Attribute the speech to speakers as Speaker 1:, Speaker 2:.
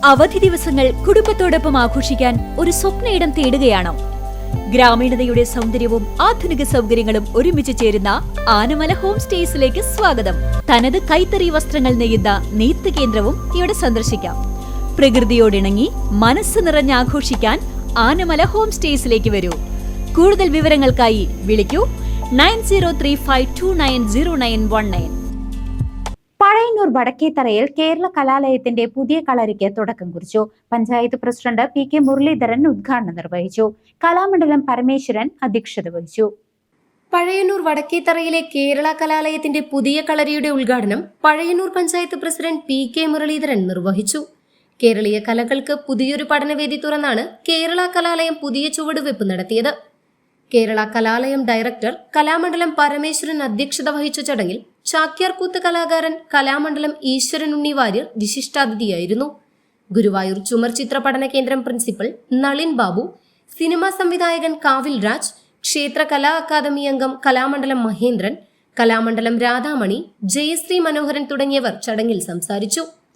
Speaker 1: അവധി ദിവസങ്ങൾ കുടുംബത്തോടൊപ്പം ആഘോഷിക്കാൻ ഒരു സ്വപ്നയിടം തേടുകയാണോ? ഗ്രാമീണതയുടെ സൗന്ദര്യവും ആധുനിക സൗകര്യങ്ങളും ഒരുമിച്ച് ചേരുന്ന ആനമല ഹോം സ്റ്റേസിലേക്ക് സ്വാഗതം. തനത് കൈത്തറി വസ്ത്രങ്ങൾ നെയ്യുന്ന നെയ്ത്ത് കേന്ദ്രവും ഇവിടെ സന്ദർശിക്കാം. പ്രകൃതിയോടിണങ്ങി മനസ്സ് നിറഞ്ഞ് ആഘോഷിക്കാൻ ആനമല ഹോം സ്റ്റേസിലേക്ക് വരൂ. കൂടുതൽ വിവരങ്ങൾക്കായി വിളിക്കൂ 9035290919.
Speaker 2: പഴയന്നൂർ വടക്കേത്തറയിൽ കേരള കലാലയത്തിന്റെ പുതിയ കളരിക്ക് തുടക്കം കുറിച്ചു. Panchayat president P K Muraleedharan ഉദ്ഘാടനം നിർവഹിച്ചു. കലാമണ്ഡലം പരമേശ്വരൻ അധ്യക്ഷത വഹിച്ചു.
Speaker 3: പഴയന്നൂർ വടക്കേത്തറയിലെ കേരള കലാലയത്തിന്റെ പുതിയ കളരിയുടെ ഉദ്ഘാടനം Pazhayannur panchayat president P K Muraleedharan നിർവഹിച്ചു. കേരളീയ കലകൾക്ക് പുതിയൊരു പഠനവേദി തുറന്നാണ് കേരള കലാലയം പുതിയ ചുവടുവെപ്പ് നടത്തിയത്. കേരള കലാലയം ഡയറക്ടർ കലാമണ്ഡലം പരമേശ്വരൻ അധ്യക്ഷത വഹിച്ച ചടങ്ങിൽ ചാക്യാർകൂത്ത് കലാകാരൻ കലാമണ്ഡലം ഈശ്വരൻ ഉണ്ണി വാര്യർ വിശിഷ്ടാതിഥിയായിരുന്നു. ഗുരുവായൂർ ചുമർ ചിത്ര പഠന കേന്ദ്രം പ്രിൻസിപ്പൽ നളിൻ ബാബു, സിനിമാ സംവിധായകൻ കാവിൽ രാജ്, ക്ഷേത്ര കലാ അക്കാദമി അംഗം കലാമണ്ഡലം മഹേന്ദ്രൻ, കലാമണ്ഡലം രാധാമണി, ജയശ്രീ മനോഹരൻ തുടങ്ങിയവർ ചടങ്ങിൽ സംസാരിച്ചു.